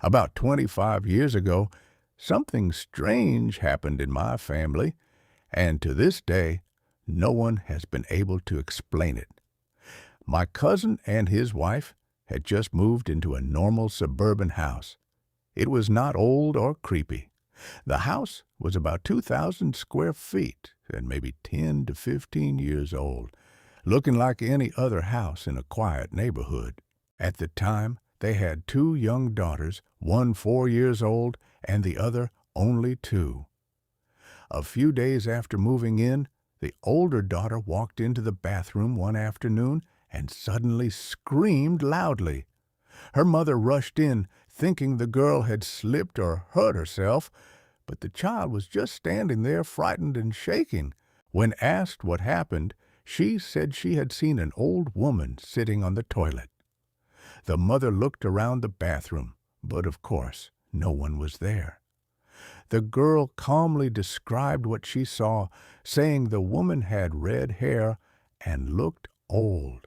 About 25 years ago, something strange happened in my family, and to this day, no one has been able to explain it. My cousin and his wife had just moved into a normal suburban house. It was not old or creepy. The house was about 2,000 square feet and maybe 10 to 15 years old, looking like any other house in a quiet neighborhood. At the time, they had two young daughters, one 4 years old and the other only 2. A few days after moving in, the older daughter walked into the bathroom one afternoon and suddenly screamed loudly. Her mother rushed in, thinking the girl had slipped or hurt herself, but the child was just standing there frightened and shaking. When asked what happened, she said she had seen an old woman sitting on the toilet. The mother looked around the bathroom, but of course, no one was there. The girl calmly described what she saw, saying the woman had red hair and looked old.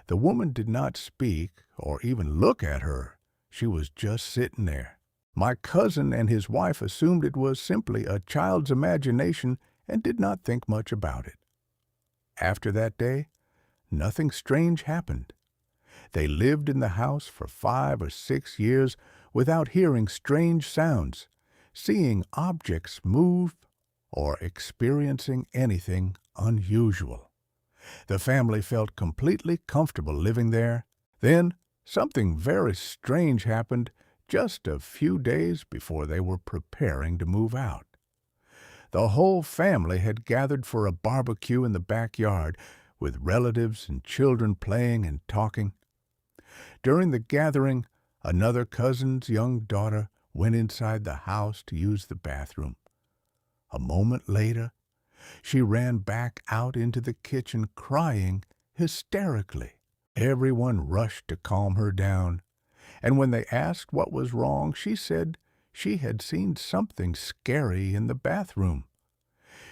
The woman did not speak or even look at her. She was just sitting there. My cousin and his wife assumed it was simply a child's imagination and did not think much about it. After that day, nothing strange happened. They lived in the house for 5 or 6 years without hearing strange sounds, seeing objects move, or experiencing anything unusual. The family felt completely comfortable living there. Then, something very strange happened just a few days before they were preparing to move out. The whole family had gathered for a barbecue in the backyard, with relatives and children playing and talking. During the gathering, another cousin's young daughter went inside the house to use the bathroom. A moment later, she ran back out into the kitchen crying hysterically. Everyone rushed to calm her down, and when they asked what was wrong, she said she had seen something scary in the bathroom.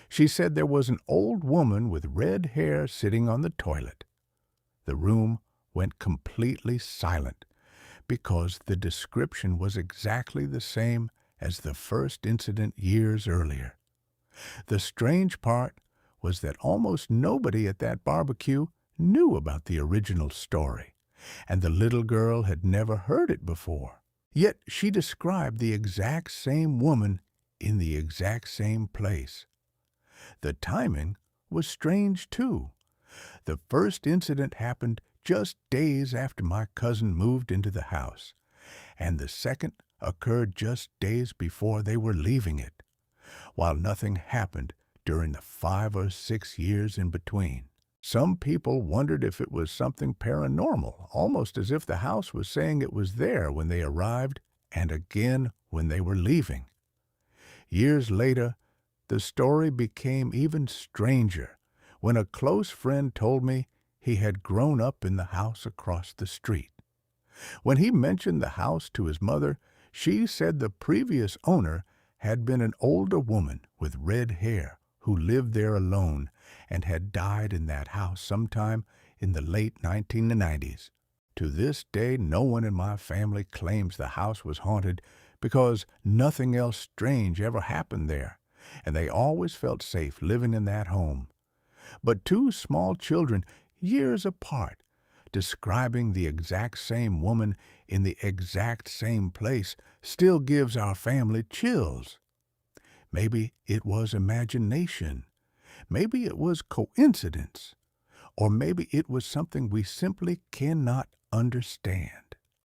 She said there was an old woman with red hair sitting on the toilet. The room went completely silent because the description was exactly the same as the first incident years earlier. The strange part was that almost nobody at that barbecue knew about the original story, and the little girl had never heard it before. Yet she described the exact same woman in the exact same place. The timing was strange, too. The first incident happened just days after my cousin moved into the house, and the second occurred just days before they were leaving it, while nothing happened during the 5 or 6 years in between. Some people wondered if it was something paranormal, almost as if the house was saying it was there when they arrived and again when they were leaving. Years later, the story became even stranger when a close friend told me he had grown up in the house across the street. When he mentioned the house to his mother, she said the previous owner had been an older woman with red hair who lived there alone and had died in that house sometime in the late 1990s. To this day, no one in my family claims the house was haunted because nothing else strange ever happened there, and they always felt safe living in that home. But 2 small children, years apart, describing the exact same woman in the exact same place still gives our family chills. Maybe it was imagination. Maybe it was coincidence. Or maybe it was something we simply cannot understand.